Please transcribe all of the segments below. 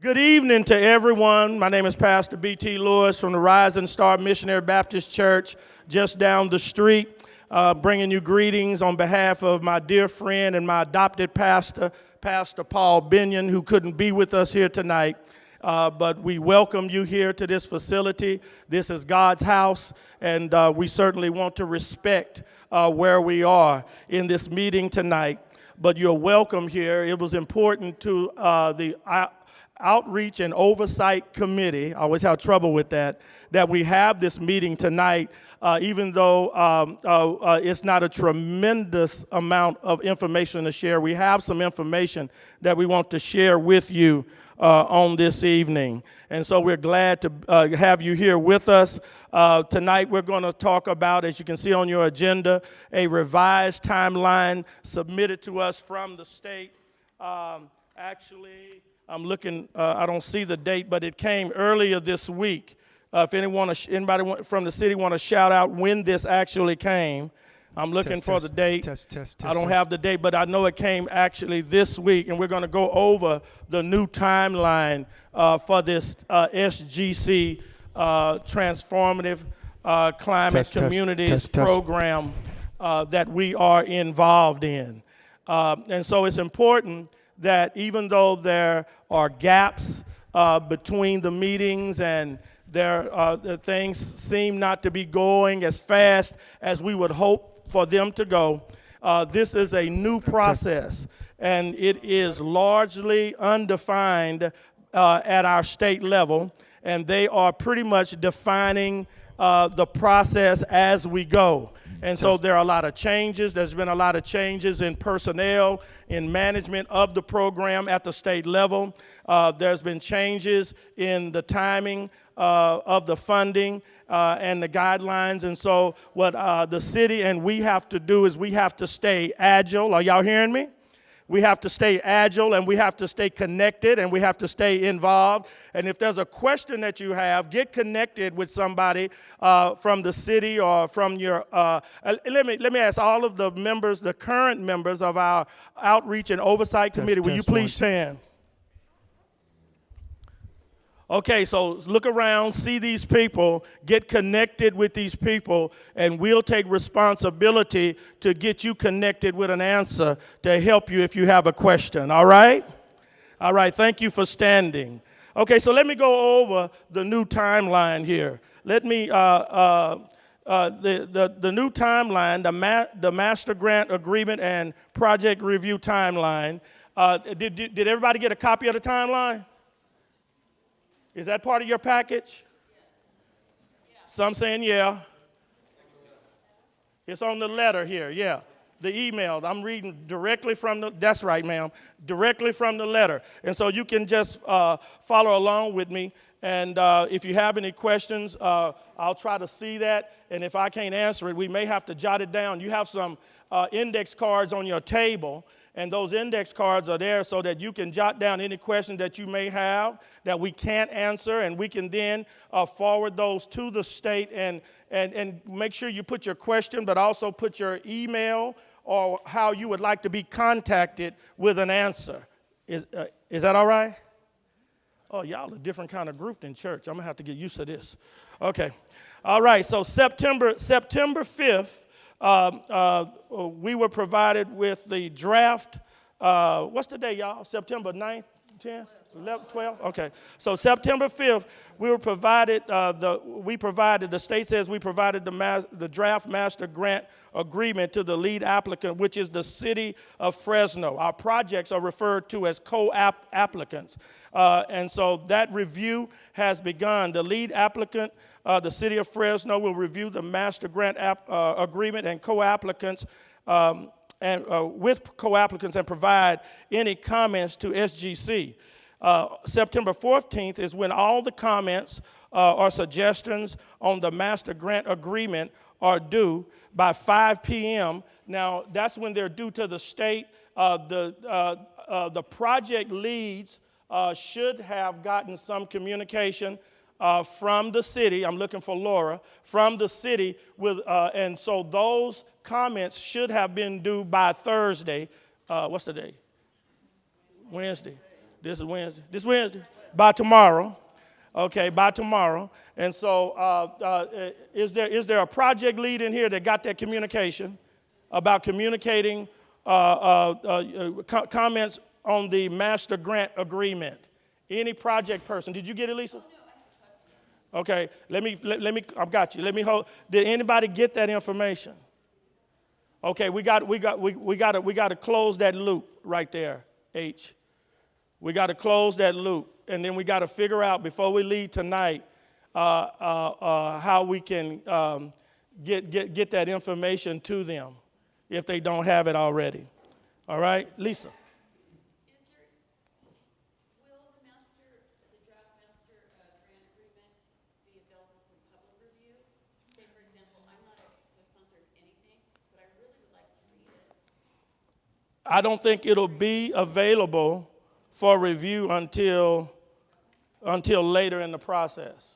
Good evening to everyone. My name is Pastor B.T. Lewis from the Rising Star Missionary Baptist Church just down the street, bringing you greetings on behalf of my dear friend and my adopted pastor, Pastor Paul Binion, who couldn't be with us here tonight. But we welcome you here to this facility. This is God's house, and we certainly want to respect where we are in this meeting tonight. But you're welcome here. It was important to the Outreach and Oversight Committee, I always have trouble with that we have this meeting tonight, even though it's not a tremendous amount of information to share. We have some information that we want to share with you on this evening. And so we're glad to have you here with us. Tonight we're going to talk about, as you can see on your agenda, a revised timeline submitted to us from the state. Actually, I'm looking, I don't see the date, but it came earlier this week. If anybody from the city want to shout out when this actually came, I'm looking for the date. I don't have the date, but I know it came actually this week, and we're going to go over the new timeline for this SGC Transformative Climate Communities program that we are involved in. And so it's important that even though there are gaps between the meetings and the things seem not to be going as fast as we would hope for them to go, this is a new process, and it is largely undefined at our state level, and they are pretty much defining the process as we go. And so there are a lot of changes. There's been a lot of changes in personnel, in management of the program at the state level. There's been changes in the timing of the funding and the guidelines. And so what the city and we have to do is we have to stay agile. Are y'all hearing me? We have to stay agile, and we have to stay connected, and we have to stay involved. And if there's a question that you have, get connected with somebody from the city or from your, let me ask all of the members, the current members of our Outreach and Oversight Committee, will you please stand? Okay, so look around, see these people, get connected with these people, and we'll take responsibility to get you connected with an answer to help you if you have a question, all right? All right, thank you for standing. Okay, so let me go over the new timeline here. Let me, the new timeline, the Master Grant Agreement and Project Review Timeline. Did everybody get a copy of the timeline? Is that part of your package? Yeah. Some saying yeah. It's on the letter here, yeah. The emails, I'm reading directly from that's right, ma'am, directly from the letter. And so you can just follow along with me. And if you have any questions, I'll try to see that. And if I can't answer it, we may have to jot it down. You have some index cards on your table. And those index cards are there so that you can jot down any questions that you may have that we can't answer, and we can then forward those to the state and make sure you put your question, but also put your email or how you would like to be contacted with an answer. Is that all right? Oh, y'all a different kind of group than church. I'm going to have to get used to this. Okay. All right, so September 5th, we were provided with the draft. What's the day, y'all? September 9th, 10th, 11th, 12th? Okay. So September 5th, we were provided, the state says we provided the draft master grant agreement to the lead applicant, which is the city of Fresno. Our projects are referred to as Co-Applicants. And so that review has begun. The lead applicant, the city of Fresno, will review the master grant agreement and co-applicants with co-applicants and provide any comments to SGC. September 14th is when all the comments or suggestions on the master grant agreement are due by 5 p.m. Now, that's when they're due to the state. The project leads should have gotten some communication from the city. I'm looking for Laura, from the city, and so those comments should have been due by Thursday. What's the day? Wednesday. This is Wednesday. This Wednesday? By tomorrow. Okay, by tomorrow. And so is there a project lead in here that got that communication about communicating comments on the master grant agreement? Any project person? Did you get it, Lisa? Okay, let me. I've got you. Let me hold. Did anybody get that information? Okay, we got to close that loop right there, H. We got to close that loop, and then we got to figure out before we leave tonight how we can get that information to them if they don't have it already. All right, Lisa. I don't think it'll be available for review until later in the process.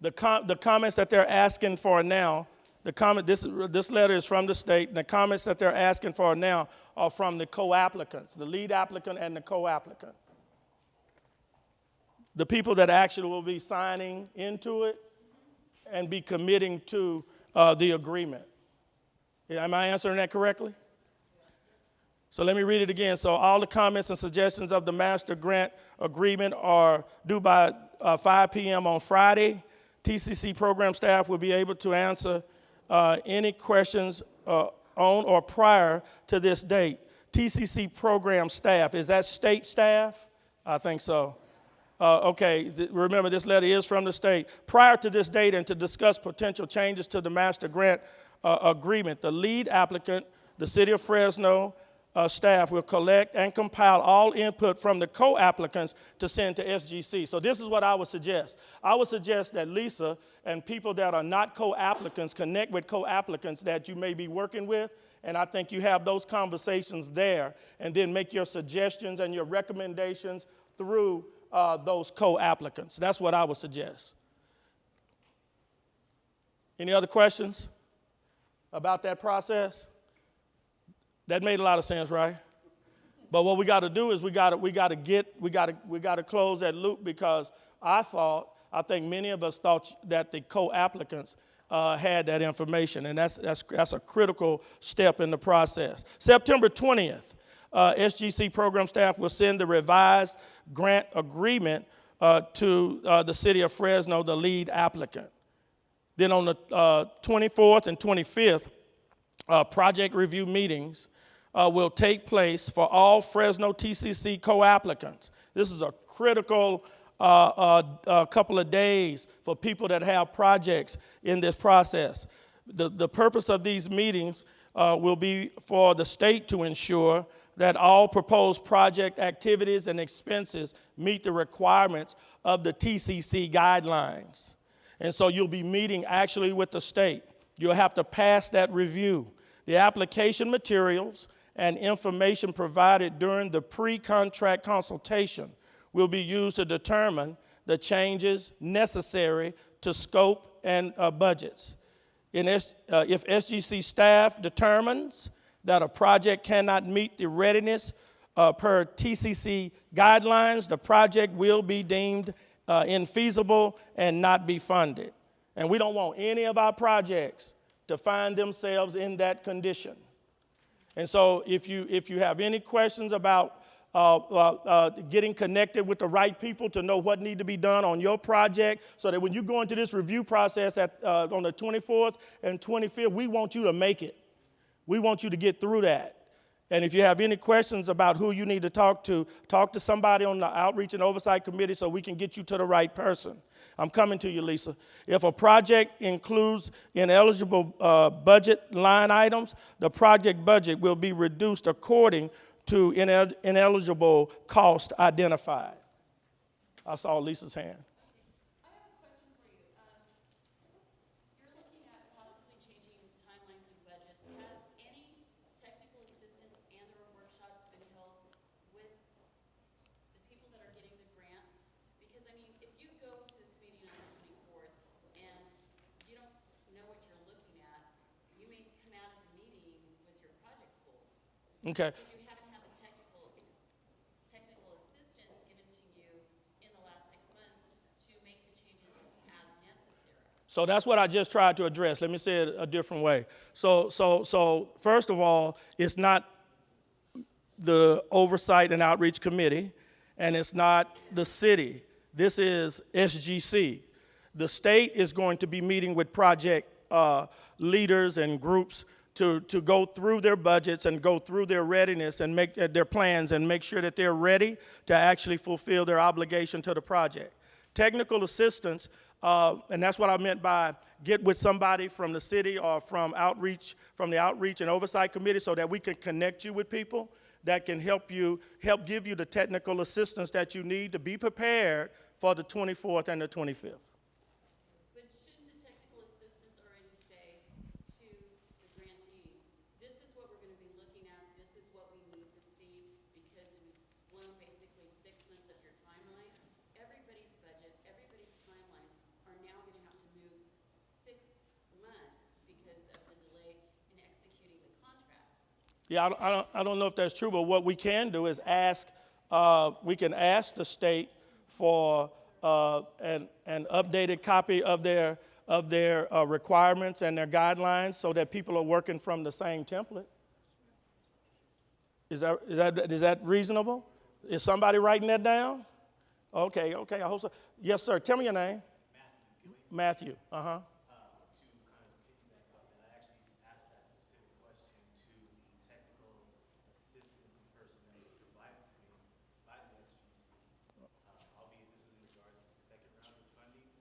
The comments that they're asking for now, this letter is from the state, and the comments that they're asking for now are from the co-applicants, the lead applicant and the co-applicant. The people that actually will be signing into it and be committing to the agreement. Am I answering that correctly? So let me read it again. So all the comments and suggestions of the master grant agreement are due by 5 p.m. on Friday. TCC program staff will be able to answer any questions on or prior to this date. TCC program staff, is that state staff? I think so. Okay, remember this letter is from the state. Prior to this date and to discuss potential changes to the master grant agreement, the lead applicant, the City of Fresno, staff will collect and compile all input from the co-applicants to send to SGC. So this is what I would suggest. I would suggest that Lisa and people that are not co-applicants connect with co-applicants that you may be working with, and I think you have those conversations there, and then make your suggestions and your recommendations through those co-applicants. That's what I would suggest. Any other questions about that process? That made a lot of sense, right? But what we got to do is we got to close that loop, because I think many of us thought that the co-applicants had that information, and that's a critical step in the process. September 20th, SGC program staff will send the revised grant agreement to the City of Fresno, the lead applicant. Then on the 24th and 25th, project review meetings will take place for all Fresno TCC co-applicants. This is a critical couple of days for people that have projects in this process. The purpose of these meetings will be for the state to ensure that all proposed project activities and expenses meet the requirements of the TCC guidelines. And so you'll be meeting actually with the state. You'll have to pass that review. The application materials and information provided during the pre-contract consultation will be used to determine the changes necessary to scope and budgets. If SGC staff determines that a project cannot meet the readiness per TCC guidelines, the project will be deemed infeasible and not be funded. And we don't want any of our projects to find themselves in that condition. And so if you have any questions about getting connected with the right people to know what needs to be done on your project, so that when you go into this review process on the 24th and 25th, we want you to make it. We want you to get through that. And if you have any questions about who you need to talk to somebody on the Outreach and Oversight Committee so we can get you to the right person. I'm coming to you, Lisa. If a project includes ineligible budget line items, the project budget will be reduced according to ineligible cost identified. I saw Lisa's hand. I have a question for you. You're looking at possibly changing timelines and budgets. Has any technical assistance and/or workshops been held with the people that are getting the grants? Because, I mean, if you go to this meeting on the 24th and you don't know what you're looking at, you may come out of the meeting with your project pulled. Okay. Because you haven't had the technical assistance So that's what I just tried to address. Let me say it a different way. So first of all, it's not the Oversight and Outreach Committee, and it's not the city. This is SGC. The state is going to be meeting with project leaders and groups to go through their budgets and go through their readiness and make their plans and make sure that they're ready to actually fulfill their obligation to the project. Technical assistance, and that's what I meant by get with somebody from the city or from the Outreach and Oversight Committee so that we can connect you with people that can help give you the technical assistance that you need to be prepared for the 24th and the 25th. But shouldn't the technical assistance already say to the grantees, this is what we're going to be looking at, this is what we need to see, because we've blown basically 6 months of your timeline? Everybody's budget, everybody's timelines are now going to have to move 6 months because of the delay in executing the contract. Yeah, I don't know if that's true, but what we can do is we can ask the state for an updated copy of their requirements and their guidelines so that people are working from the same template. Is that reasonable? Is somebody writing that down? Okay, I hope so. Yes, sir. Tell me your name. Matthew. Uh-huh.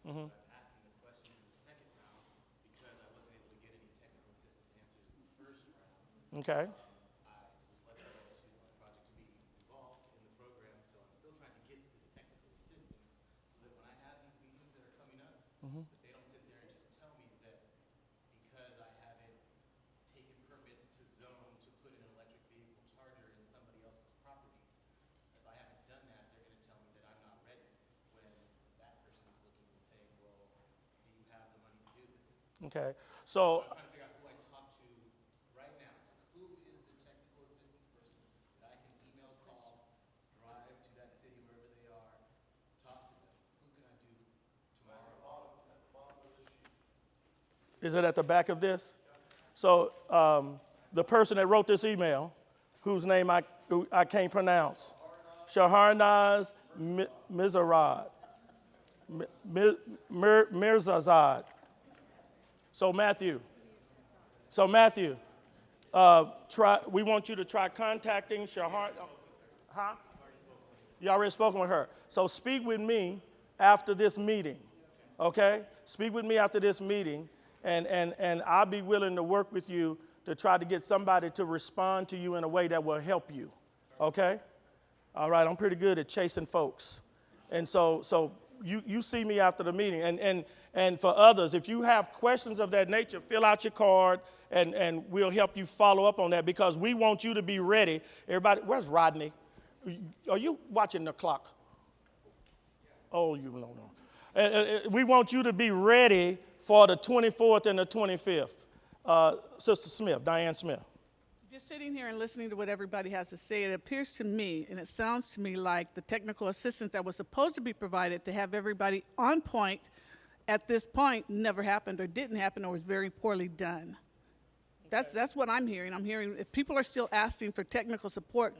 Mm-hmm. I'm asking the questions in the second round because I wasn't able to get any technical assistance answers in the first round. Okay. I was let go to my project to be involved in the program, so I'm still trying to get this technical assistance so that when I have these meetings that are coming up, Mm-hmm. that they don't sit there and just tell me that because I haven't taken permits to zone to put an electric vehicle charger in somebody else's property. If I haven't done that, they're going to tell me that I'm not ready when that person is looking and saying, well, do you have the money to do this? Okay. So So I'm trying to figure out who I talk to right now. Who is the technical assistance person that I can email, call, drive to that city wherever they are, talk to them? Who can I do tomorrow? is it at the back of this? So the person that wrote this email, whose name I can't pronounce, Shaharnaz Mizarad, Mirzazad. So Matthew, we want you to try contacting Shahar. Huh? You already spoken with her. So speak with me after this meeting, okay? Speak with me after this meeting, and I'll be willing to work with you to try to get somebody to respond to you in a way that will help you, okay? All right, I'm pretty good at chasing folks. And so you see me after the meeting. And for others, if you have questions of that nature, fill out your card, and we'll help you follow up on that because we want you to be ready. Everybody, where's Rodney? Are you watching the clock? Oh, you don't know. We want you to be ready for the 24th and the 25th. Sister Smith, Diane Smith. Just sitting here and listening to what everybody has to say, it appears to me, and it sounds to me like the technical assistance that was supposed to be provided to have everybody on point at this point never happened or didn't happen or was very poorly done. That's what I'm hearing. I'm hearing if people are still asking for technical support,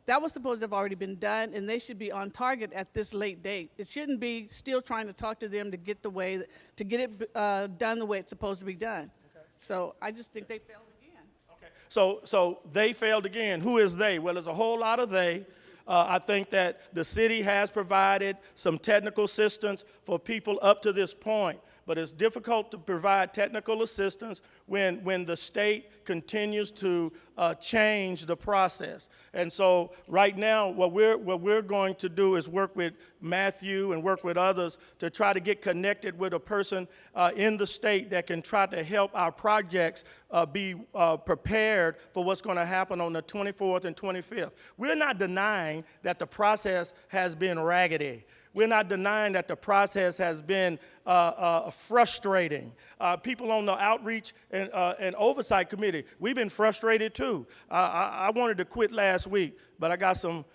that was supposed to have already been done, and they should be on target at this late date. It shouldn't be still trying to talk to them to get it done the way it's supposed to be done. Okay. So I just think they failed again. Okay. So they failed again. Who is they? Well, there's a whole lot of they. I think that the city has provided some technical assistance for people up to this point, but it's difficult to provide technical assistance when the state continues to change the process. And so right now, what we're going to do is work with Matthew and work with others to try to get connected with a person in the state that can try to help our projects be prepared for what's going to happen on the 24th and 25th. We're not denying that the process has been raggedy. We're not denying that the process has been frustrating. People on the Outreach and Oversight Committee, we've been frustrated too. I wanted to quit last week, but I got some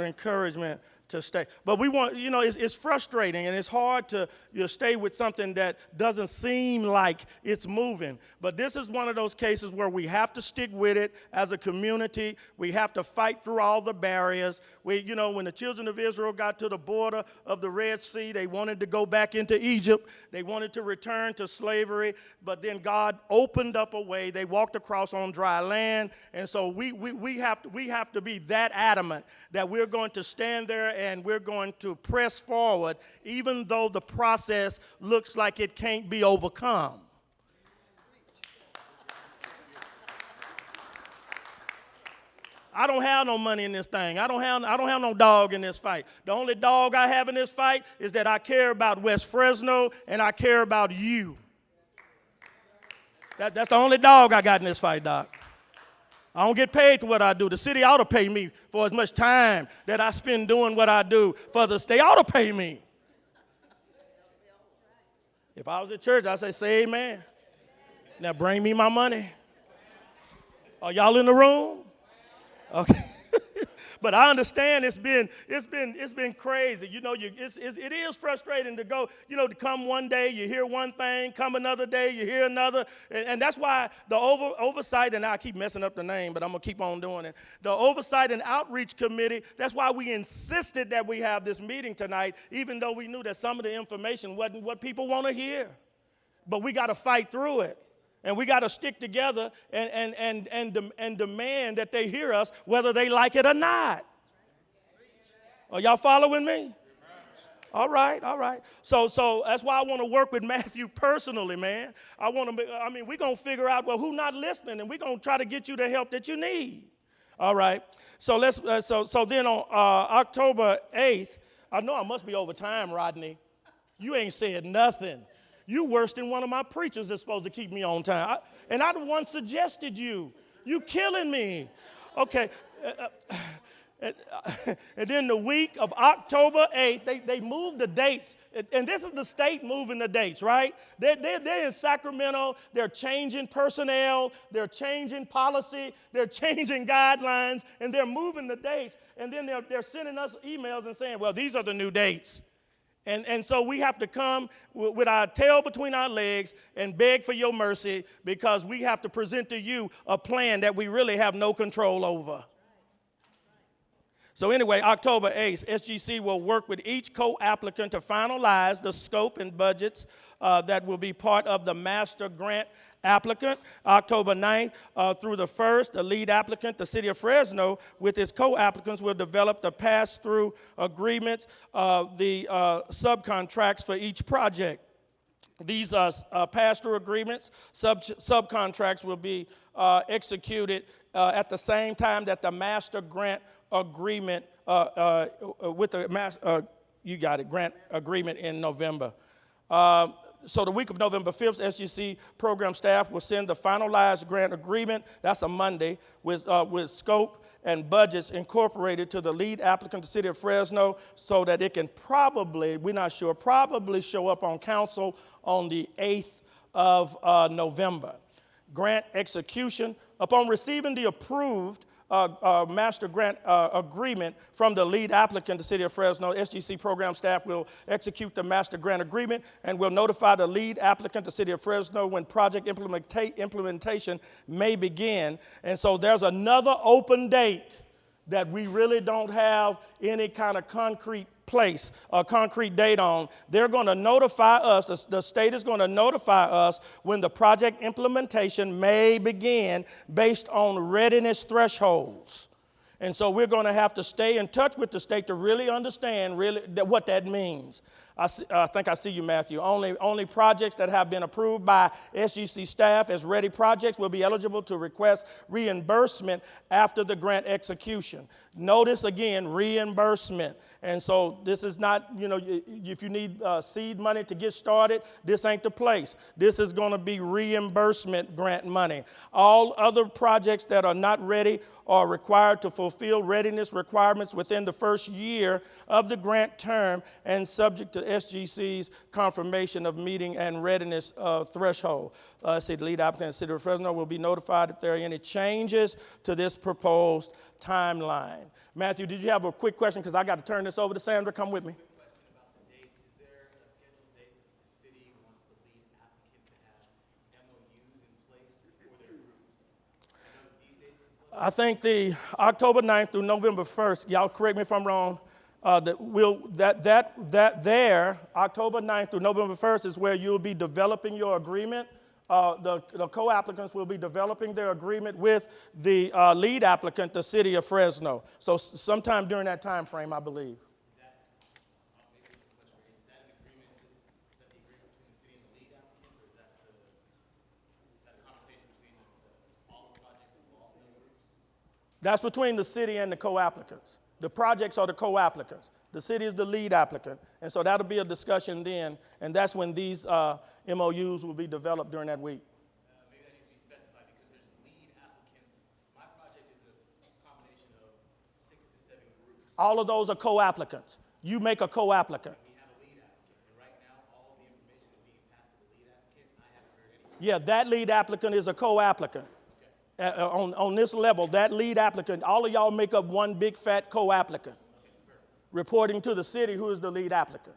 encouragement to stay. But we want, it's frustrating and it's hard to stay with something that doesn't seem like it's moving. But this is one of those cases where we have to stick with it as a community. We have to fight through all the barriers. When the children of Israel got to the border of the Red Sea, they wanted to go back into Egypt. They wanted to return to slavery, but then God opened up a way. They walked across on dry land. And so we have to be that adamant that we're going to stand there and we're going to press forward, even though the process looks like it can't be overcome. I don't have no money in this thing. I don't have no dog in this fight. The only dog I have in this fight is that I care about West Fresno and I care about you. That's the only dog I got in this fight, Doc. I don't get paid for what I do. The city ought to pay me for as much time that I spend doing what I do for the state. Ought to pay me. If I was at church, I'd say amen. Now bring me my money. Are y'all in the room? Okay. But I understand it's been crazy. It is frustrating to go, to come one day, you hear one thing, come another day, you hear another. And that's why the Oversight, and I keep messing up the name, but I'm going to keep on doing it. The Oversight and Outreach Committee, that's why we insisted that we have this meeting tonight, even though we knew that some of the information wasn't what people want to hear. But we got to fight through it. And we got to stick together and demand that they hear us, whether they like it or not. Are y'all following me? All right. So that's why I want to work with Matthew personally, man. We're going to figure out, who's not listening, and we're going to try to get you the help that you need. All right. So then on October 8th, I know I must be over time, Rodney. You ain't said nothing. You worse than one of my preachers that's supposed to keep me on time. And I the one suggested you. You killing me. Okay. And then the week of October 8th, they moved the dates. And this is the state moving the dates, right? They're in Sacramento. They're changing personnel. They're changing policy. They're changing guidelines. And they're moving the dates. And then they're sending us emails and saying, these are the new dates. And so we have to come with our tail between our legs and beg for your mercy, because we have to present to you a plan that we really have no control over. So anyway, October 8th, SGC will work with each co-applicant to finalize the scope and budgets that will be part of the master grant applicant. October 9th through the 1st, the lead applicant, the city of Fresno, with its co-applicants, will develop the pass-through agreements, the subcontracts for each project. These pass-through agreements, subcontracts will be executed at the same time that the master grant agreement with the grant agreement in November. So the week of November 5th, SGC program staff will send the finalized grant agreement, that's a Monday, with scope and budgets incorporated to the lead applicant, the city of Fresno, so that it can probably show up on council on the 8th of November. Grant execution. Upon receiving the approved master grant agreement from the lead applicant, the city of Fresno, SGC program staff will execute the master grant agreement and will notify the lead applicant, the city of Fresno, when project implementation may begin. And so there's another open date that we really don't have any kind of concrete place, a concrete date on. They're going to notify us, the state is going to notify us when the project implementation may begin based on readiness thresholds. And so we're going to have to stay in touch with the state to really understand what that means. I think I see you, Matthew. Only projects that have been approved by SGC staff as ready projects will be eligible to request reimbursement after the grant execution. Notice again, reimbursement. And so this is not, if you need seed money to get started, this ain't the place. This is going to be reimbursement grant money. All other projects that are not ready are required to fulfill readiness requirements within the first year of the grant term and subject to SGC's confirmation of meeting and readiness threshold. The lead applicant in the city of Fresno will be notified if there are any changes to this proposed timeline. Matthew, did you have a quick question? Because I got to turn this over to Sandra. Come with me. Question about the dates. Is there a scheduled date that the city wants the lead applicants to have MOUs in place for their groups? I know that these dates are close. I think the October 9th through November 1st, y'all correct me if I'm wrong, October 9th through November 1st is where you'll be developing your agreement. The co-applicants will be developing their agreement with the lead applicant, the city of Fresno. So sometime during that time frame, I believe. Is that an agreement, is that the agreement between the city and the lead applicants, or is that a conversation between all the projects involved in the groups? That's between the city and the co-applicants. The projects are the co-applicants. The city is the lead applicant. And so that'll be a discussion then, and that's when these MOUs will be developed during that week. Maybe that needs to be specified because there's lead applicants. My project is a combination of 6 to 7 groups. All of those are co-applicants. You make a co-applicant. We have a lead applicant, and right now all of the information is being passed to the lead applicant. I haven't heard anything. Yeah, that lead applicant is a co-applicant. On this level, that lead applicant, all of y'all make up one big fat co-applicant, reporting to the city who is the lead applicant.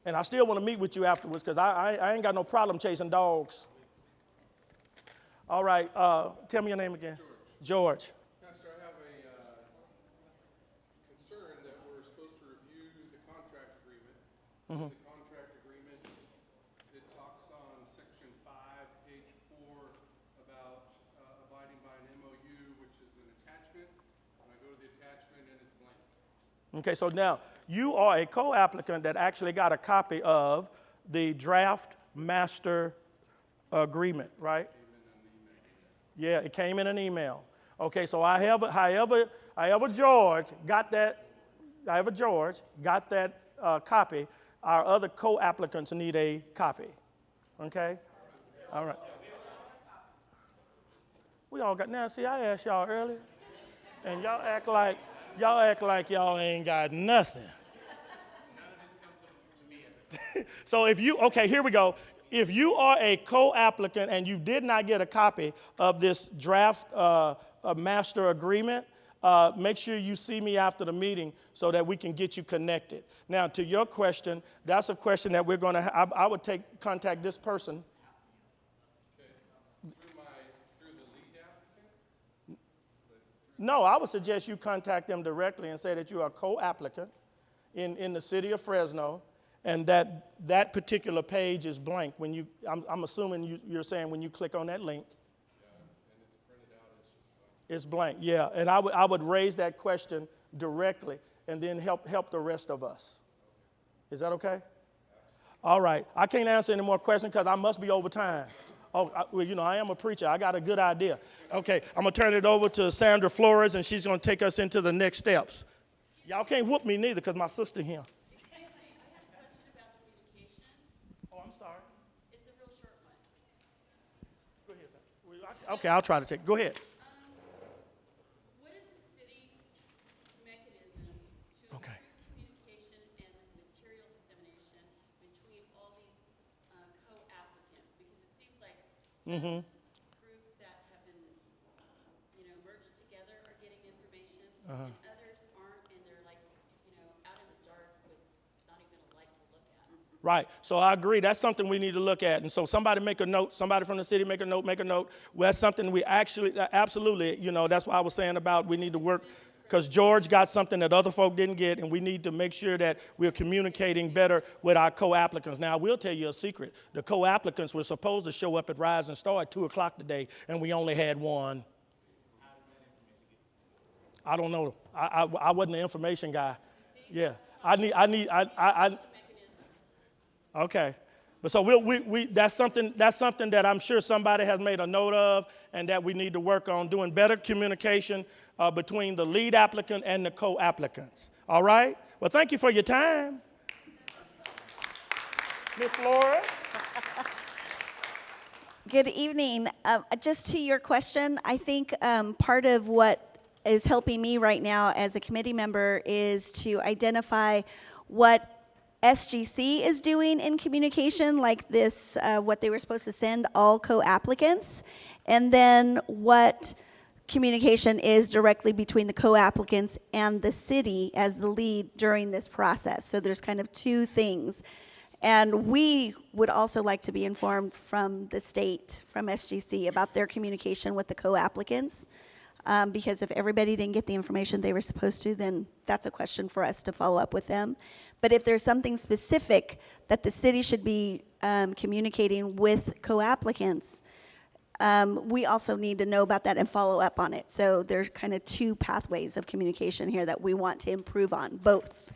And I still want to meet with you afterwards because I ain't got no problem chasing dogs. All right, tell me your name again. George. Pastor, I have a concern that we're supposed to review the contract agreement. The contract agreement, it talks on section 5, page 4, about abiding by an MOU, which is an attachment. When I go to the attachment, and it's blank. Okay, so now you are a co-applicant that actually got a copy of the draft master agreement, right? Yeah, it came in an email. Okay, so however George got that copy, our other co-applicants need a copy. Okay? All right. We all got, now see, I asked y'all earlier, and y'all act like y'all ain't got nothing. So okay, here we go. If you are a co-applicant and you did not get a copy of this draft master agreement, make sure you see me after the meeting so that we can get you connected. Now, to your question, that's a question that we're going to I would contact this person. Through the lead applicant? No, I would suggest you contact them directly and say that you are a co-applicant in the city of Fresno, and that particular page is blank. When I'm assuming you're saying when you click on that link. Yeah, and it's printed out, it's just blank. It's blank, yeah. And I would raise that question directly and then help the rest of us. Is that okay? All right. I can't answer any more questions because I must be over time. Oh, I am a preacher. I got a good idea. Okay, I'm going to turn it over to Sandra Flores, and she's going to take us into the next steps. Y'all can't whoop me neither because my sister here. Excuse me, I have a question about communication. Oh, I'm sorry. It's a real short one. Go ahead, Sandra. Okay, I'll try to take it. Go ahead. What is the city's mechanism to Okay. improve communication and material dissemination between all these co-applicants? Because it seems like some groups that have been, merged together are getting information, and others aren't, and they're like, out in the dark with not even a light to look at. Right. So I agree. That's something we need to look at. And so somebody make a note. Somebody from the city make a note. Well, that's something we absolutely, that's why I was saying about we need to work because George got something that other folk didn't get, and we need to make sure that we're communicating better with our co-applicants. Now, I will tell you a secret. The co-applicants were supposed to show up at Rise and Star at 2 o'clock today, and we only had one. I don't know. I wasn't the information guy. Yeah. Okay. But so that's something that I'm sure somebody has made a note of and that we need to work on, doing better communication between the lead applicant and the co-applicants. All right? Well, thank you for your time. Ms. Laura? Good evening. Just to your question, I think part of what is helping me right now as a committee member is to identify what SGC is doing in communication, like this, what they were supposed to send all co-applicants, and then what communication is directly between the co-applicants and the city as the lead during this process. So there's kind of two things. And we would also like to be informed from the state, from SGC, about their communication with the co-applicants. Because if everybody didn't get the information they were supposed to, then that's a question for us to follow up with them. But if there's something specific that the city should be communicating with co-applicants, we also need to know about that and follow up on it. So there's kind of two pathways of communication here that we want to improve on, both.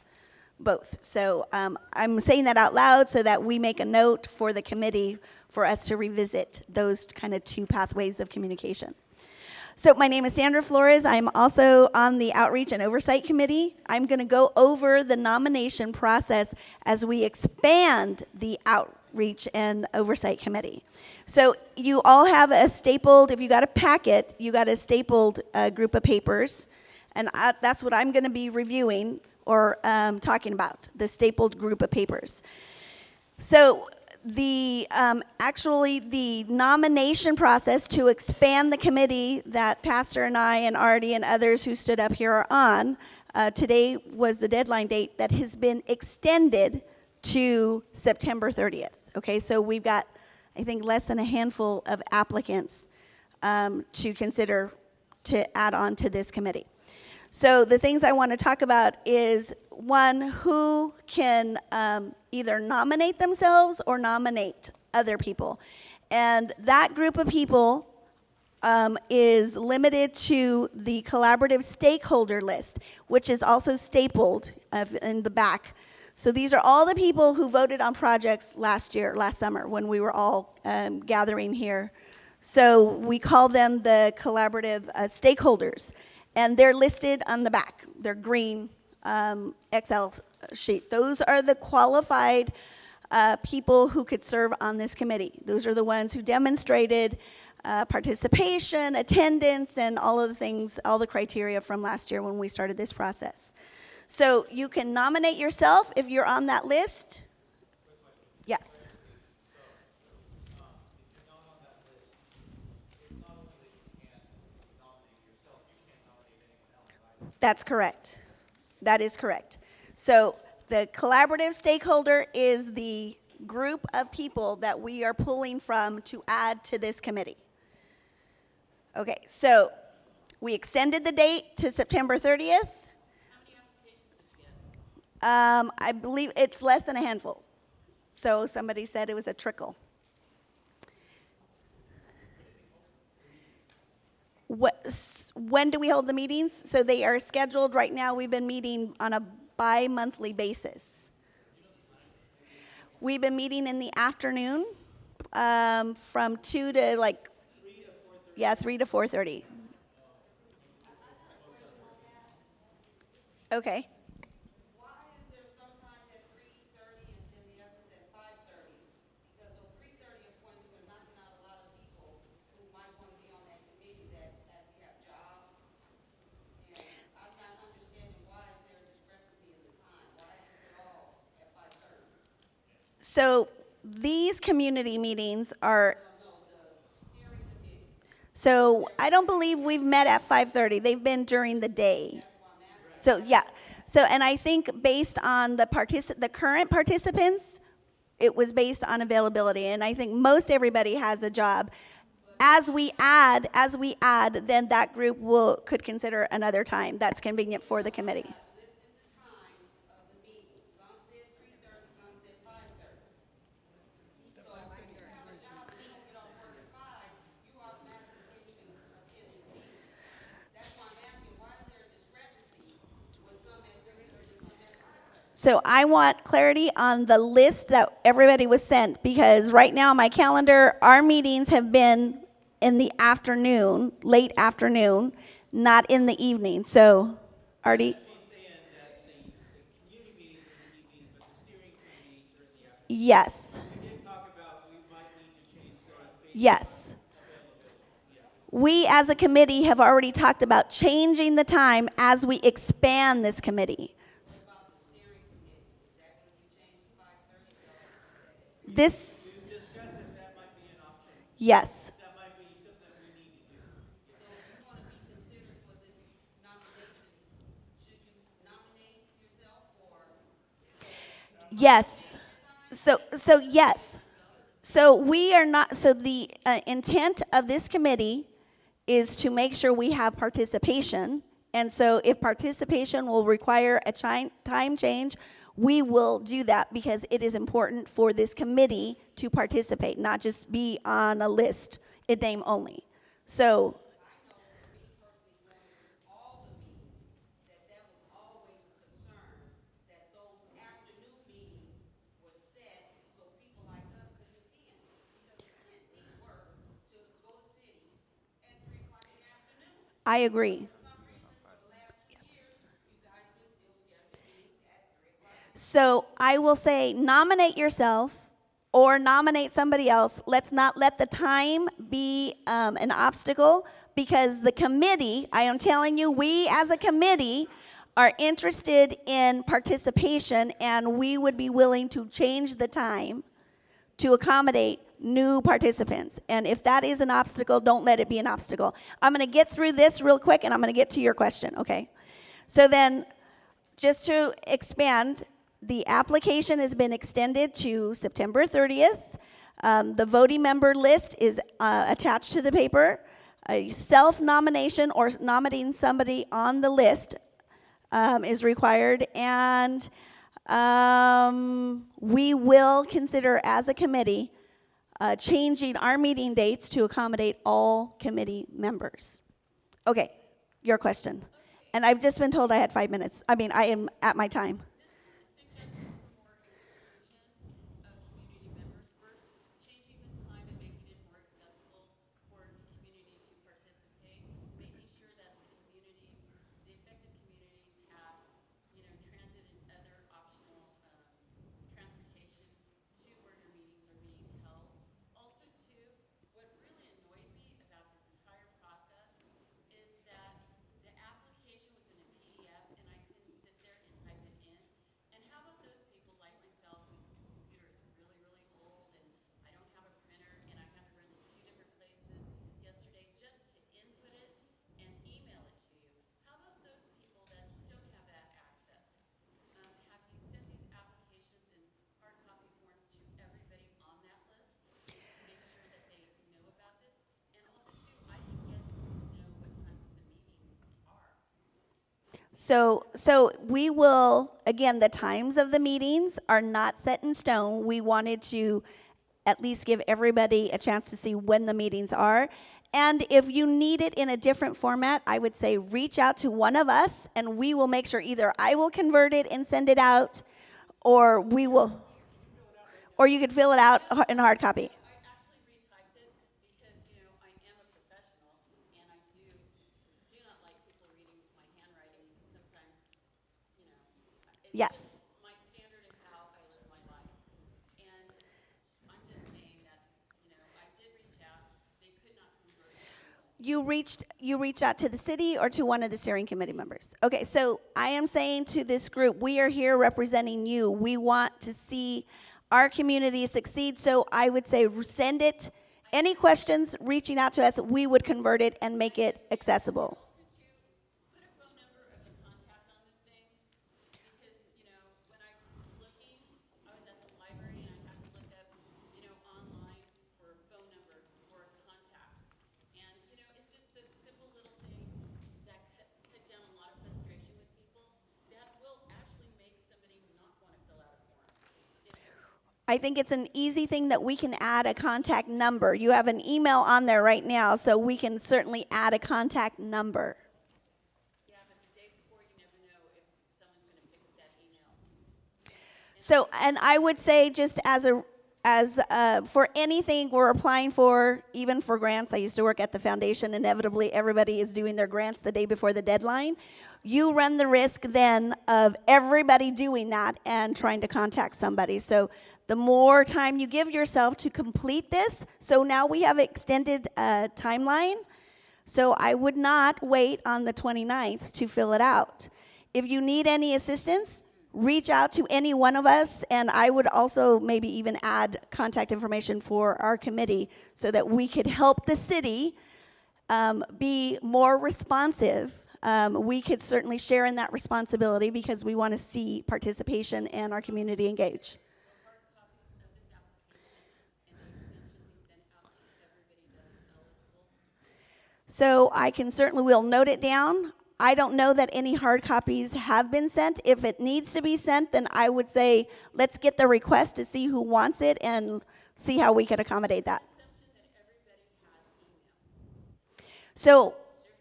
So I'm saying that out loud so that we make a note for the committee for us to revisit those kind of two pathways of communication. So my name is Sandra Flores. I'm also on the Outreach and Oversight Committee. I'm going to go over the nomination process as we expand the Outreach and Oversight Committee. So you all have a stapled, if you got a packet, you got a stapled group of papers. And that's what I'm going to be reviewing or talking about, the stapled group of papers. So the actually the nomination process to expand the committee that Pastor and I and Artie and others who stood up here are on, today was the deadline date that has been extended to September 30th. Okay, so we've got, I think, less than a handful of applicants to consider to add on to this committee. So the things I want to talk about is, one, who can either nominate themselves or nominate other people. And that group of people is limited to the collaborative stakeholder list, which is also stapled in the back. So these are all the people who voted on projects last summer, when we were all gathering here. So we call them the collaborative stakeholders. And they're listed on the back. They're green Excel sheet. Those are the qualified people who could serve on this committee. Those are the ones who demonstrated participation, attendance, and all of the things, all the criteria from last year when we started this process. So you can nominate yourself if you're on that list. Yes. That's correct. That is correct. So the collaborative stakeholder is the group of people that we are pulling from to add to this committee. Okay, so we extended the date to September 30th. How many applications did you get? I believe it's less than a handful. So somebody said it was a trickle. When do we hold the meetings? So they are scheduled right now. We've been meeting on a bi-monthly basis. We've been meeting in the afternoon from 2 to like, 3 to 4:30. Okay. Why is there sometimes at 3:30 and then the others at 5:30? Because those 3:30 appointments are knocking out a lot of people who might want to be on that committee that actually have jobs. And I'm not understanding why is there a discrepancy in the time? Why is it all at 5:30? So these community meetings are, No, the steering committee. so I don't believe we've met at 5:30. They've been during the day. So yeah, so and I think based on the current participants, it was based on availability, and I think most everybody has a job. As we add, then that group could consider another time that's convenient for the committee. Listed the time of the meeting. Some said 3:30, some said 5:30. So if you have a job and you don't get off work at 5, you automatically can't even attend the meeting. That's why I'm asking, why is there a discrepancy when some at 3:30 and some at 5:30? So I want clarity on the list that everybody was sent, because right now my calendar, our meetings have been in the afternoon, late afternoon, not in the evening. So, Artie? She's saying that the community meetings are in the evenings, but the steering committee meetings are in the afternoon. Yes. We did talk about we might need to change those based Yes. We as a committee have already talked about changing the time as we expand this committee. About the steering committee, is that going to be changed this. Yes. So if you want to be considered for this nomination, should you nominate yourself or? Yes. So yes. So we are not, so the intent of this committee is to make sure we have participation. And so if participation will require a time change, we will do that because it is important for this committee to participate, not just be on a list in name only. So All the meetings, that was always a concern, that those afternoon meetings were set so people like us could attend. Because we can't leave work to go to city at 3 o'clock in the afternoon. I agree. For some reason, for the last 2 years, you guys been still scheduling meetings at 3 o'clock. So I will say nominate yourself or nominate somebody else. Let's not let the time be an obstacle because the committee, I am telling you, we as a committee are interested in participation and we would be willing to change the time to accommodate new participants. And if that is an obstacle, don't let it be an obstacle. I'm going to get through this real quick and I'm going to get to your question, okay? So then, just to expand, the application has been extended to September 30th. The voting member list is attached to the paper. A self-nomination or nominating somebody on the list is required. And we will consider as a committee changing our meeting dates to accommodate all committee members. Okay, your question. And I've just been told I had 5 minutes. I mean, I am at my time. Suggestion for more inclusion of community members. First, changing the time and making it more accessible for the community to participate. Making sure that the communities, the affected communities have, transit and other optional transportation to where your meetings are being held. Also, too, what really annoyed me about this entire process is that the application was in a PDF and I couldn't sit there and type it in. And how about those people like myself whose computer is really, really old and I don't have a printer and I had to run to 2 different places yesterday just to input it and email it to you? How about those people that don't have that access? Have you sent these applications in hard copy forms to everybody on that list to make sure that they know about this? And also, too, I didn't get to know what times the meetings are. So we will, again, the times of the meetings are not set in stone. We wanted to at least give everybody a chance to see when the meetings are. And if you need it in a different format, I would say reach out to one of us and we will make sure either I will convert it and send it out or we will, or you could fill it out in hard copy. I actually retyped it because, I am a professional and I do not like people reading my handwriting. Sometimes, it's Yes. just my standard of how I live my life. And I'm just saying that, I did reach out. They could not convert it. You reached out to the city or to one of the steering committee members? Okay, so I am saying to this group, we are here representing you. We want to see our community succeed, so I would say send it. Any questions reaching out to us, we would convert it and make it accessible. Put a phone number of the contact on this thing because, when I was looking, I was at the library and I had to look up, online for a phone number or a contact. And, it's just those simple little things that cut down a lot of frustration with people that will actually make somebody not want to fill out a form. I think it's an easy thing that we can add a contact number. You have an email on there right now, so we can certainly add a contact number. Yeah, but the day before, you never know if someone's going to pick up that email. So, and I would say just for anything we're applying for, even for grants, I used to work at the foundation, inevitably everybody is doing their grants the day before the deadline. You run the risk then of everybody doing that and trying to contact somebody. So the more time you give yourself to complete this, so now we have extended timeline, so I would not wait on the 29th to fill it out. If you need any assistance, reach out to any one of us, and I would also maybe even add contact information for our committee so that we could help the city be more responsive. We could certainly share in that responsibility because we want to see participation and our community engage. So I can certainly, we'll note it down. I don't know that any hard copies have been sent. If it needs to be sent, then I would say let's get the request to see who wants it and see how we could accommodate that. So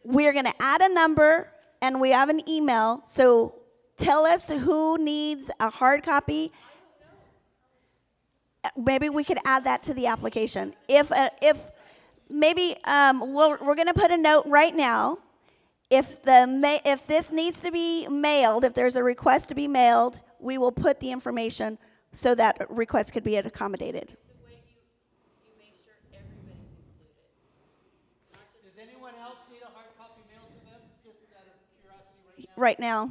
we're going to add a number and we have an email. So tell us who needs a hard copy. Maybe we could add that to the application. If maybe we're going to put a note right now. If this needs to be mailed, if there's a request to be mailed, we will put the information so that request could be accommodated. It's a way you make sure everybody's included. Does anyone else need a hard copy mailed to them, just out of curiosity Right now.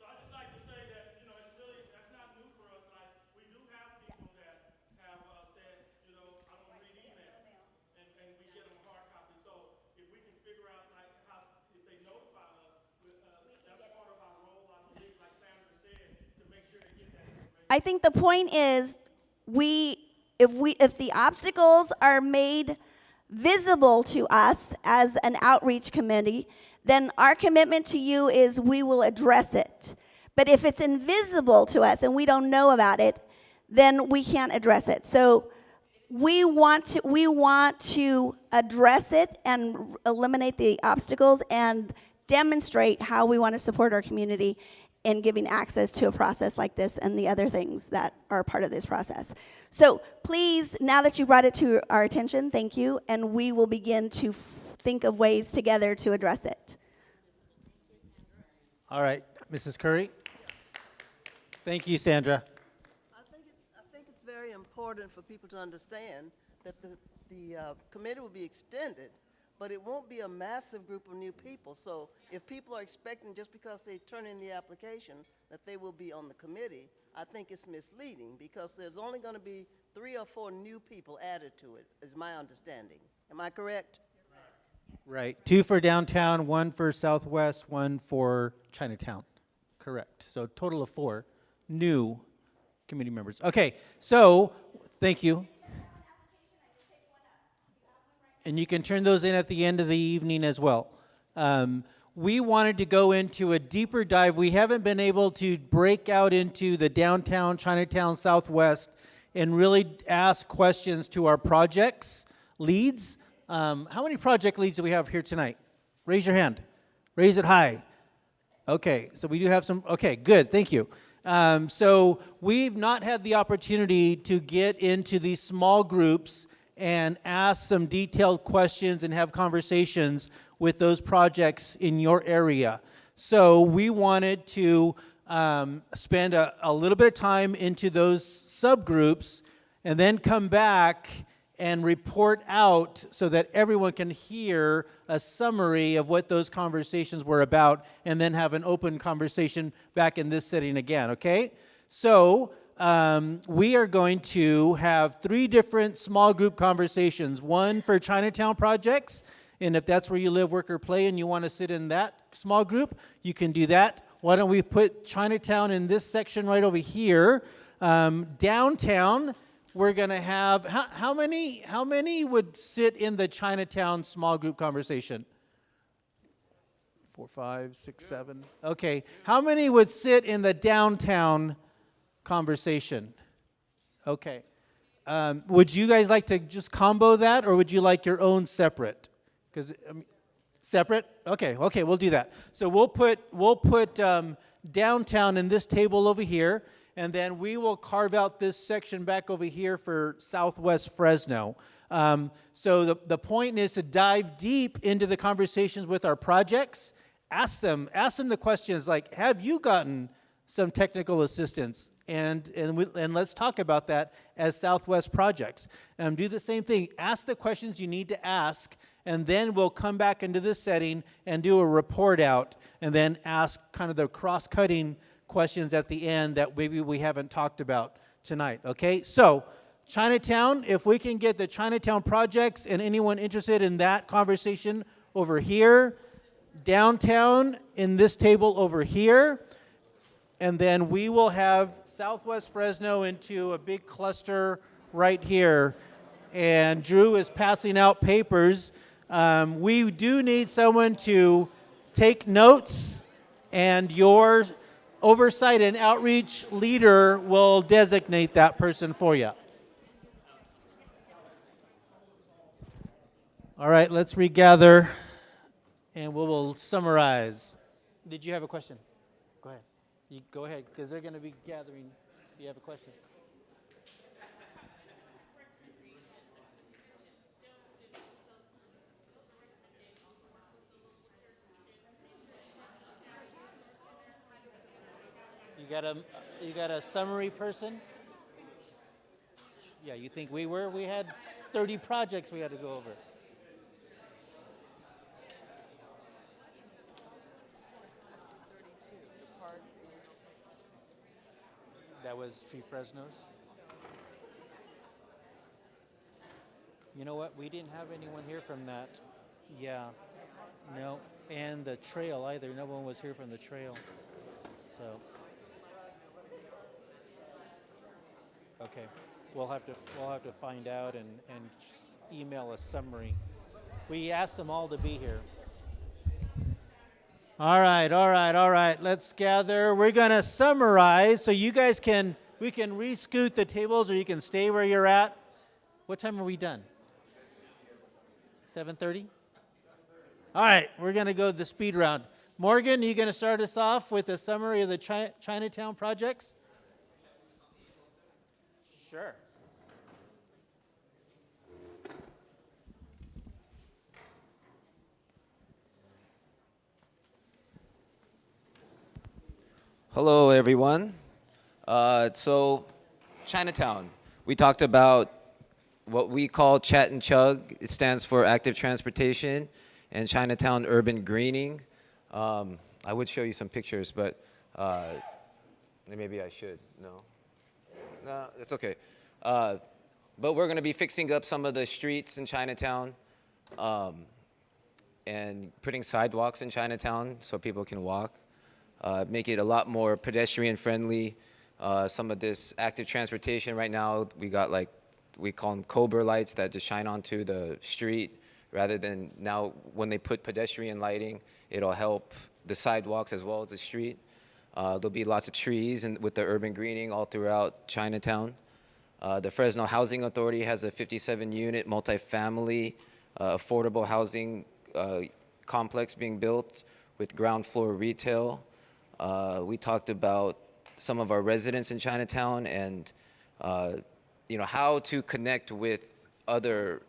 So I'd just like to say that, it's really, that's not new for us. Like, we do have people that have said, I don't read email, and we get them hard copies. So if we can figure out, like, how, if they notify us, that's part of our role, I believe, like Sandra said, to make sure they get that information. I think the point is if the obstacles are made visible to us as an outreach committee, then our commitment to you is we will address it. But if it's invisible to us and we don't know about it, then we can't address it. So we want to address it and eliminate the obstacles and demonstrate how we want to support our community in giving access to a process like this and the other things that are part of this process. So please, now that you brought it to our attention, thank you, and we will begin to think of ways together to address it. All right, Mrs. Curry. Thank you, Sandra. I think it's very important for people to understand that the committee will be extended, but it won't be a massive group of new people. So if people are expecting just because they turn in the application that they will be on the committee, I think it's misleading because there's only going to be 3 or 4 new people added to it, is my understanding. Am I correct? Right, 2 for downtown, 1 for Southwest, 1 for Chinatown. Correct. So total of 4 new committee members. Okay, so thank you. And you can turn those in at the end of the evening as well. We wanted to go into a deeper dive. We haven't been able to break out into the downtown, Chinatown, Southwest, and really ask questions to our projects leads. How many project leads do we have here tonight? Raise your hand. Raise it high. Okay, so we do have some. Okay, good, thank you. So we've not had the opportunity to get into these small groups and ask some detailed questions and have conversations with those projects in your area. So we wanted to spend a little bit of time into those subgroups and then come back and report out so that everyone can hear a summary of what those conversations were about and then have an open conversation back in this setting again, okay? So we are going to have 3 different small group conversations. 1 for Chinatown projects, and if that's where you live, work, or play and you want to sit in that small group, you can do that. Why don't we put Chinatown in this section right over here. Downtown, we're going to have, how many would sit in the Chinatown small group conversation? 4, 5, 6, 7. Okay. How many would sit in the downtown conversation? Okay. Would you guys like to just combo that, or would you like your own separate? Because separate? Okay, we'll do that. So we'll put downtown in this table over here, and then we will carve out this section back over here for Southwest Fresno. So the point is to dive deep into the conversations with our projects. Ask them the questions like, have you gotten some technical assistance? And let's talk about that as Southwest projects. Do the same thing. Ask the questions you need to ask, and then we'll come back into this setting and do a report out, and then ask kind of the cross-cutting questions at the end that maybe we haven't talked about tonight, okay? So, Chinatown, if we can get the Chinatown projects and anyone interested in that conversation over here, downtown in this table over here, and then we will have Southwest Fresno into a big cluster right here. And Drew is passing out papers. We do need someone to take notes, and your oversight and outreach leader will designate that person for you. All right, let's regather, and we will summarize. Did you have a question? Go ahead. You go ahead, because they're going to be gathering. Do you have a question? You got a summary person? Yeah, you think we were? We had 30 projects we had to go over. That was Tree Fresno's. You know what? We didn't have anyone here from that. Yeah. No. And the trail either. No one was here from the trail. So. Okay. We'll have to find out and email a summary. We asked them all to be here. All right. Let's gather. We're going to summarize so we can re-scoot the tables, or you can stay where you're at. What time are we done? 7:30? All right, we're going to go the speed round. Morgan, are you going to start us off with a summary of the Chinatown projects? Sure. Hello, everyone. So, Chinatown. We talked about what we call Chat and Chug. It stands for Active Transportation, and Chinatown Urban Greening. I would show you some pictures, but maybe I should. No, it's okay. But we're going to be fixing up some of the streets in Chinatown and putting sidewalks in Chinatown so people can walk. Make it a lot more pedestrian friendly. Some of this active transportation right now, we call them Cobra lights that just shine onto the street, rather than now when they put pedestrian lighting, it'll help the sidewalks as well as the street. There'll be lots of trees with the urban greening all throughout Chinatown. The Fresno Housing Authority has a 57-unit multifamily affordable housing complex being built with ground floor retail. We talked about some of our residents in Chinatown and how to connect with other,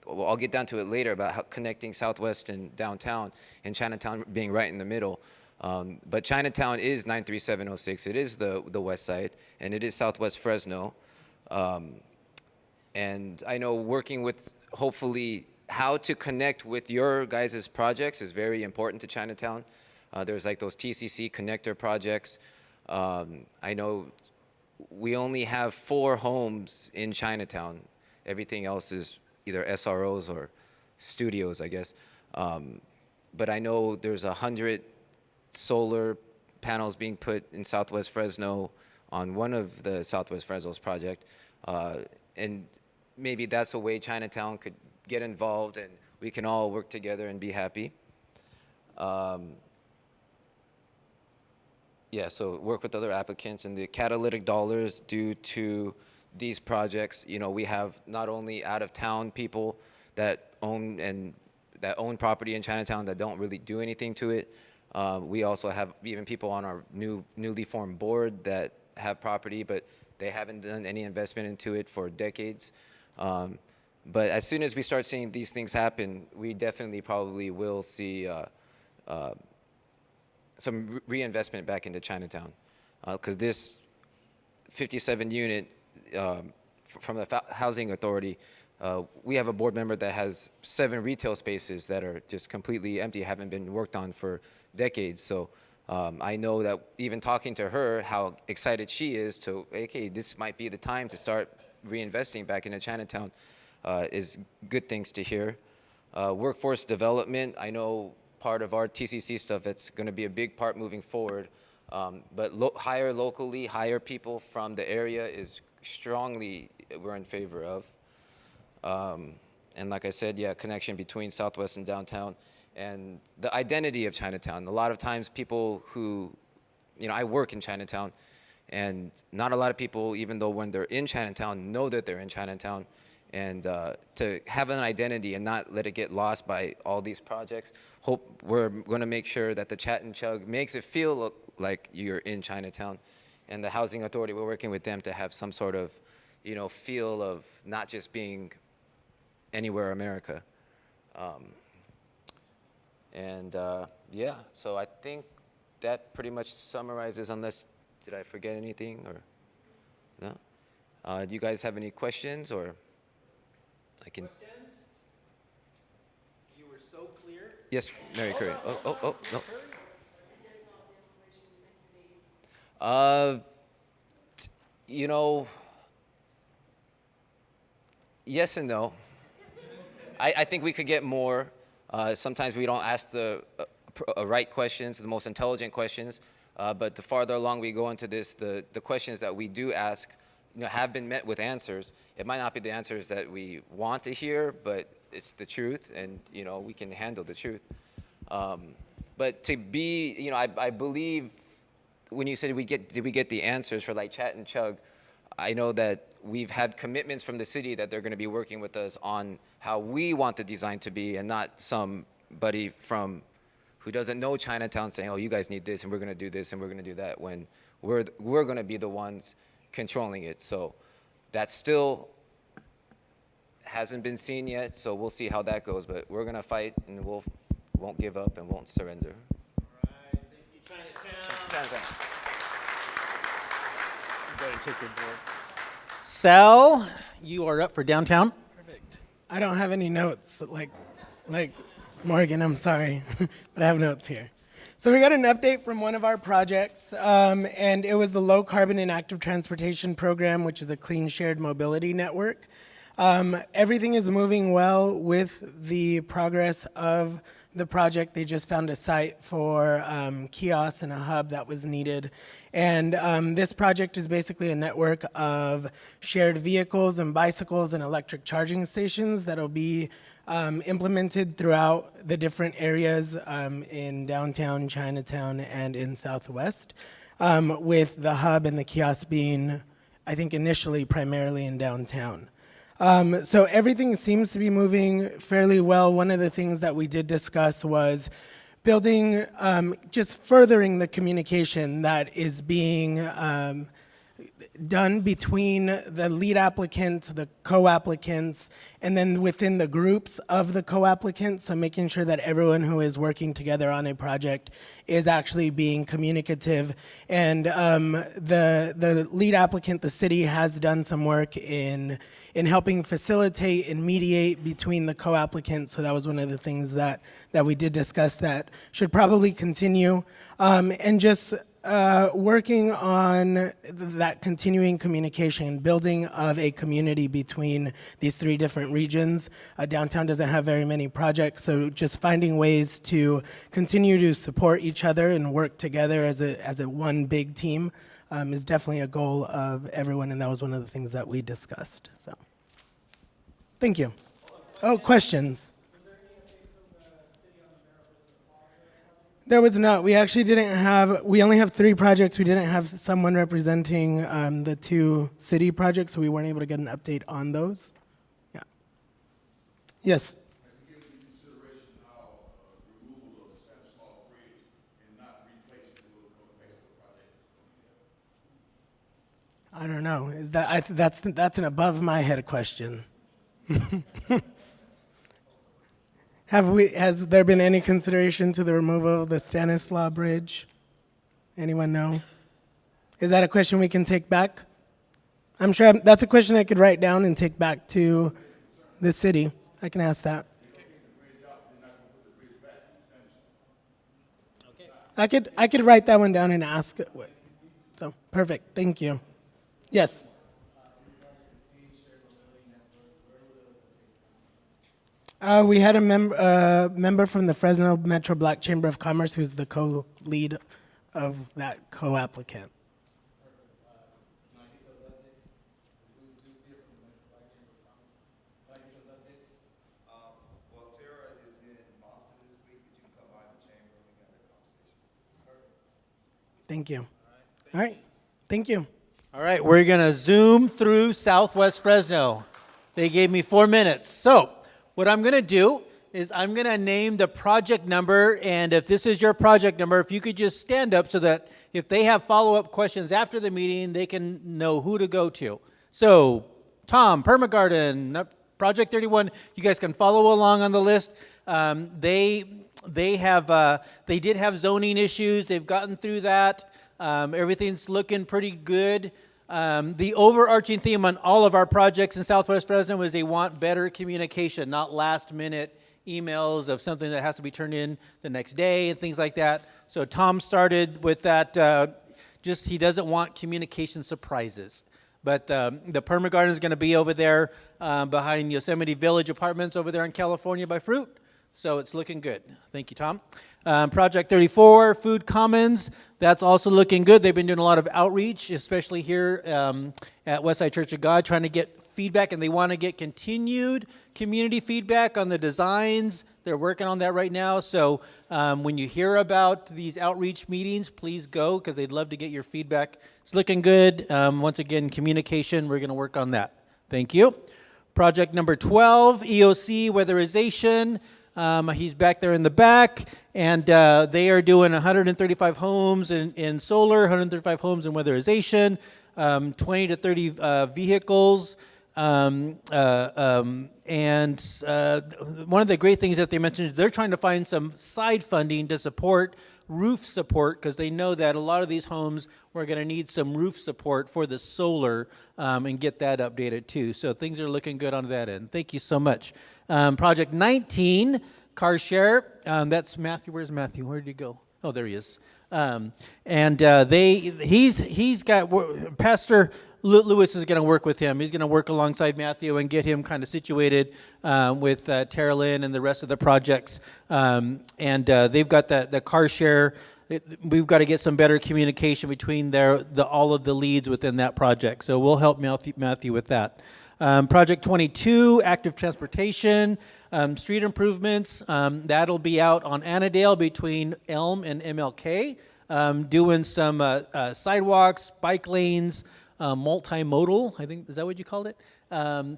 I'll get down to it later about how connecting Southwest and downtown, and Chinatown being right in the middle. But Chinatown is 93706. It is the west side, and it is Southwest Fresno. And I know working with, hopefully, how to connect with your guys' projects is very important to Chinatown. There's like those TCC connector projects. I know we only have 4 homes in Chinatown. Everything else is either SROs or studios, I guess. But I know there's 100 solar panels being put in Southwest Fresno on one of the Southwest Fresno's project. And maybe that's a way Chinatown could get involved and we can all work together and be happy. So work with other applicants, and the catalytic dollars due to these projects. We have not only out-of-town people that own property in Chinatown that don't really do anything to it. We also have even people on our newly formed board that have property, but they haven't done any investment into it for decades. But as soon as we start seeing these things happen, we definitely probably will see some reinvestment back into Chinatown, because this 57-unit from the Housing Authority, we have a board member that has 7 retail spaces that are just completely empty, haven't been worked on for decades. So I know that even talking to her, how excited she is to, okay, this might be the time to start reinvesting back into Chinatown, is good things to hear. Workforce development, I know part of our TCC stuff, it's going to be a big part moving forward. But hire locally, hire people from the area is strongly, we're in favor of. And like I said, yeah, connection between Southwest and downtown and the identity of Chinatown. A lot of times people who, I work in Chinatown, and not a lot of people, even though when they're in Chinatown, know that they're in Chinatown. And to have an identity and not let it get lost by all these projects, we're going to make sure that the Chat and Chug makes it feel like you're in Chinatown. And the Housing Authority, we're working with them to have some sort of, feel of not just being anywhere America. Yeah, so I think that pretty much summarizes, unless, did I forget anything or no? Do you guys have any questions or I can? Questions? You were so clear. Yes, Mary Curry. Oh, no. Yes and no. I think we could get more. Sometimes we don't ask the right questions, the most intelligent questions, but the farther along we go into this, the questions that we do ask, have been met with answers. It might not be the answers that we want to hear, but it's the truth, and we can handle the truth. But to be, I believe when you said did we get the answers for like Chat and Chug, I know that we've had commitments from the city that they're going to be working with us on how we want the design to be, and not somebody who doesn't know Chinatown saying, oh, you guys need this, and we're going to do this, and we're going to do that, when we're going to be the ones controlling it. So that still hasn't been seen yet, so we'll see how that goes, but we're going to fight, and won't give up and won't surrender. All right, thank you, Chinatown. Sal, you are up for downtown. Perfect. I don't have any notes like Morgan, I'm sorry, but I have notes here. So we got an update from one of our projects, and it was the Low Carbon and Active Transportation Program, which is a clean shared mobility network. Everything is moving well with the progress of the project. They just found a site for kiosks and a hub that was needed. And this project is basically a network of shared vehicles and bicycles and electric charging stations that'll be implemented throughout the different areas in downtown Chinatown and in Southwest, with the hub and the kiosk being, I think, initially primarily in downtown. So everything seems to be moving fairly well. One of the things that we did discuss was building, just furthering the communication that is being done between the lead applicant, the co-applicants, and then within the groups of the co-applicants, so making sure that everyone who is working together on a project is actually being communicative. And the lead applicant, the city, has done some work in helping facilitate and mediate between the co-applicants, so that was one of the things that we did discuss that should probably continue. And just working on that continuing communication, building of a community between these three different regions. Downtown doesn't have very many projects, so just finding ways to continue to support each other and work together as a one big team is definitely a goal of everyone, and that was one of the things that we discussed. So, thank you. Oh, questions? There was not. We actually didn't have, we only have 3 projects. We didn't have someone representing the 2 city projects, so we weren't able to get an update on those. Yeah. Yes? Have you given consideration how removal of the Stanislaw Bridge and not replacing the little co-based project is going to be? I don't know. Is that, that's an above my head question. Has there been any consideration to the removal of the Stanislaw Bridge? Anyone know? Is that a question we can take back? I'm sure that's a question I could write down and take back to the city. I can ask that. I could write that one down and ask it. So perfect. Thank you. Yes. We had a member from the Fresno Metro Black Chamber of Commerce who's the co-lead of that co-applicant. Well, Tara is in Boston this week, but you can come by the chamber and we can have that conversation. Thank you. All right. Thank you. All right, we're going to zoom through Southwest Fresno. They gave me 4 minutes. So what I'm going to do is I'm going to name the project number, and if this is your project number, if you could just stand up so that if they have follow-up questions after the meeting, they can know who to go to. So Tom, Permagarden, Project 31, you guys can follow along on the list. They did have zoning issues. They've gotten through that. Everything's looking pretty good. The overarching theme on all of our projects in Southwest Fresno is they want better communication, not last-minute emails of something that has to be turned in the next day and things like that. So Tom started with that. He doesn't want communication surprises. But the Permagarden is going to be over there behind Yosemite Village Apartments over there in California by Fruit. So it's looking good. Thank you, Tom. Project 34, Food Commons, that's also looking good. They've been doing a lot of outreach, especially here at Westside Church of God, trying to get feedback, and they want to get continued community feedback on the designs. They're working on that right now. So when you hear about these outreach meetings, please go, because they'd love to get your feedback. It's looking good. Once again, communication, we're going to work on that. Thank you. Project number 12, EOC Weatherization. He's back there in the back, and they are doing 135 homes in solar, 135 homes in weatherization, 20 to 30 vehicles. And one of the great things that they mentioned is they're trying to find some side funding to support roof support, because they know that a lot of these homes we're going to need some roof support for the solar, and get that updated too. So things are looking good on that end. Thank you so much. Project 19, car share. That's Matthew. Where's Matthew? Where did he go? Oh, there he is. He's got Pastor Lewis is going to work with him. He's going to work alongside Matthew and get him kind of situated with Tara Lynn and the rest of the projects. They've got the car share. We've got to get some better communication between all of the leads within that project. So we'll help Matthew with that. Project 22, active transportation, street improvements. That'll be out on Annandale between Elm and MLK, doing some sidewalks, bike lanes, multimodal, I think, is that what you called it?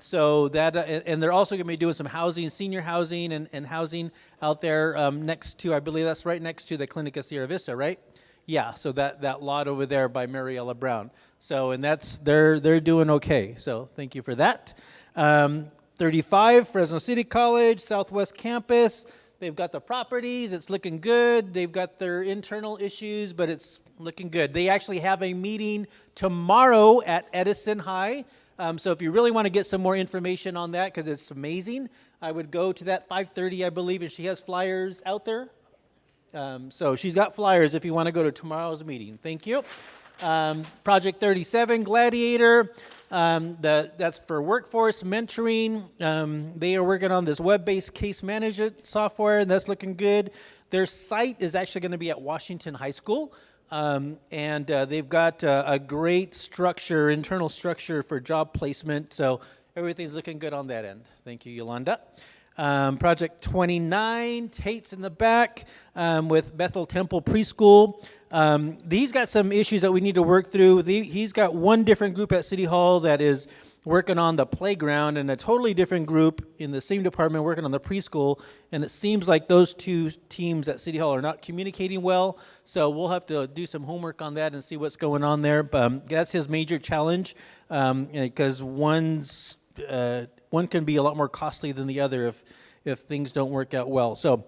So that, and they're also going to be doing some housing, senior housing and housing out there next to, I believe that's right next to the Clinica Sierra Vista, right? Yeah, so that lot over there by Mariella Brown. So, and they're doing okay. So thank you for that. 35, Fresno City College, Southwest Campus. They've got the properties. It's looking good. They've got their internal issues, but it's looking good. They actually have a meeting tomorrow at Edison High. So if you really want to get some more information on that, because it's amazing, I would go to that 5:30, I believe, and she has flyers out there. So she's got flyers if you want to go to tomorrow's meeting. Thank you. Project 37, Gladiator. That's for workforce mentoring. They are working on this web-based case management software, and that's looking good. Their site is actually going to be at Washington High School. They've got a great structure, internal structure for job placement. So everything's looking good on that end. Thank you, Yolanda. Project 29, Tate's in the back with Bethel Temple Preschool. He's got some issues that we need to work through. He's got one different group at City Hall that is working on the playground, and a totally different group in the same department working on the preschool. And it seems like those two teams at City Hall are not communicating well. So we'll have to do some homework on that and see what's going on there. But that's his major challenge, because one can be a lot more costly than the other if things don't work out well. So,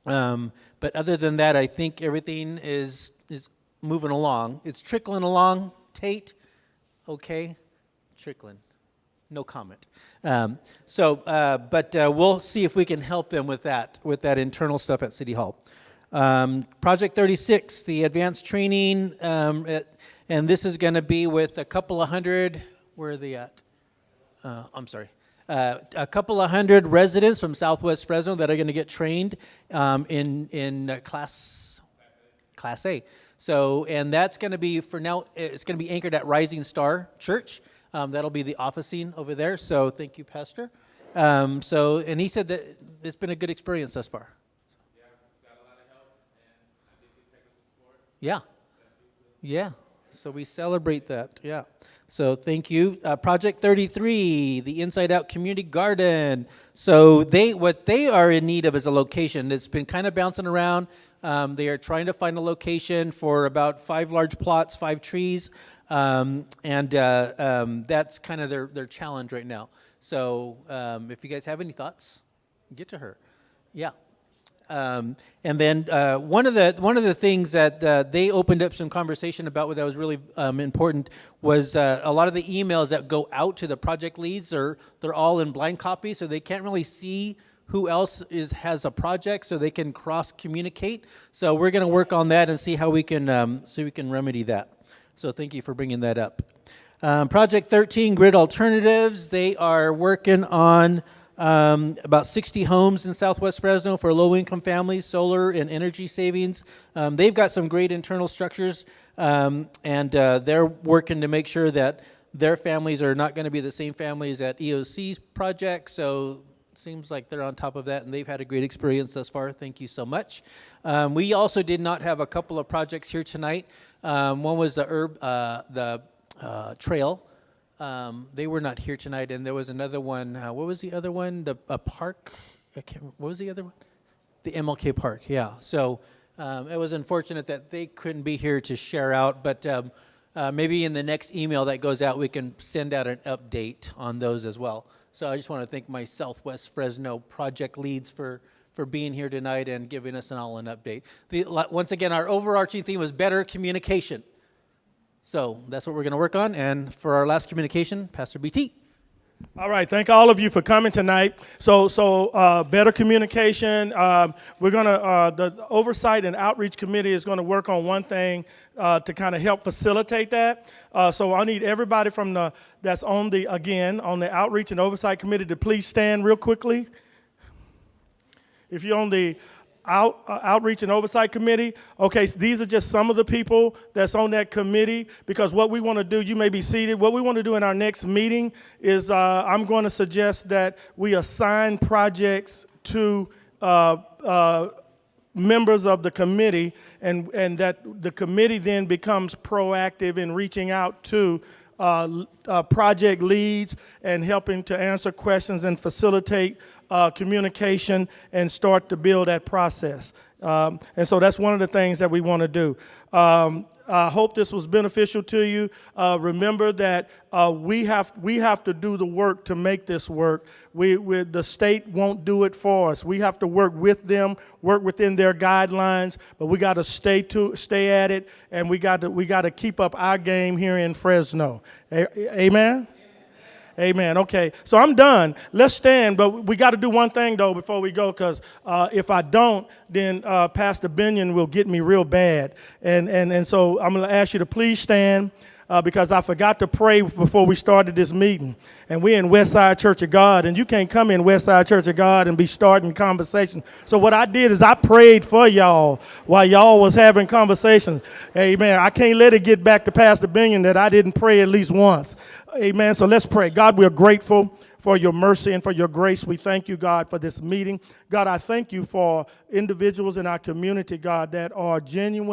but other than that, I think everything is moving along. It's trickling along. Tate, okay, trickling. No comment. But we'll see if we can help them with that internal stuff at City Hall. Project 36, the advanced training, and this is going to be with a couple of hundred, where are they at? I'm sorry. A couple of hundred residents from Southwest Fresno that are going to get trained in Class A. So, and that's going to be, for now, it's going to be anchored at Rising Star Church. That'll be the officing over there. So thank you, Pastor. And he said that it's been a good experience thus far. Yeah, got a lot of help, and I think the technical support. Yeah. Yeah. So we celebrate that. Yeah. So thank you. Project 33, the Inside Out Community Garden. So what they are in need of is a location. It's been kind of bouncing around. They are trying to find a location for about 5 large plots, 5 trees, and that's kind of their challenge right now. So if you guys have any thoughts, get to her. Yeah. And then one of the things that they opened up some conversation about that was really important was a lot of the emails that go out to the project leads they're all in blind copy, so they can't really see who else has a project, so they can cross communicate. So we're going to work on that and see how we can remedy that. So thank you for bringing that up. Project 13, Grid Alternatives. They are working on about 60 homes in Southwest Fresno for low-income families, solar and energy savings. They've got some great internal structures, and they're working to make sure that their families are not going to be the same families at EOC's project. So it seems like they're on top of that, and they've had a great experience thus far. Thank you so much. We also did not have a couple of projects here tonight. One was the trail. They were not here tonight, and there was another one. What was the other one? A park. What was the other one? The MLK Park. Yeah. So it was unfortunate that they couldn't be here to share out, but maybe in the next email that goes out, we can send out an update on those as well. So I just want to thank my Southwest Fresno project leads for being here tonight and giving us an update. Once again, our overarching theme was better communication. So that's what we're going to work on. And for our last communication, Pastor BT. All right, thank all of you for coming tonight. So better communication. We're going to, the Oversight and Outreach Committee is going to work on one thing to kind of help facilitate that. So I need everybody that's on the Outreach and Oversight Committee to please stand real quickly. If you're on the Outreach and Oversight Committee. Okay, so these are just some of the people that's on that committee, because what we want to do, you may be seated, what we want to do in our next meeting is I'm going to suggest that we assign projects to members of the committee, and that the committee then becomes proactive in reaching out to project leads and helping to answer questions and facilitate communication and start to build that process. And so that's one of the things that we want to do. I hope this was beneficial to you. Remember that we have to do the work to make this work. The state won't do it for us. We have to work with them, work within their guidelines, but we got to stay at it, and we got to keep up our game here in Fresno. Amen. Amen. Okay, so I'm done. Let's stand, but we got to do one thing, though, before we go, because if I don't, then Pastor Binion will get me real bad. And so I'm going to ask you to please stand, because I forgot to pray before we started this meeting. And we're in Westside Church of God, and you can't come in Westside Church of God and be starting conversation. So what I did is I prayed for y'all while y'all was having conversations. Amen. I can't let it get back to Pastor Binion that I didn't pray at least once. Amen. So let's pray. God, we're grateful for your mercy and for your grace. We thank you, God, for this meeting. God, I thank you for individuals in our community, God, that are genuine.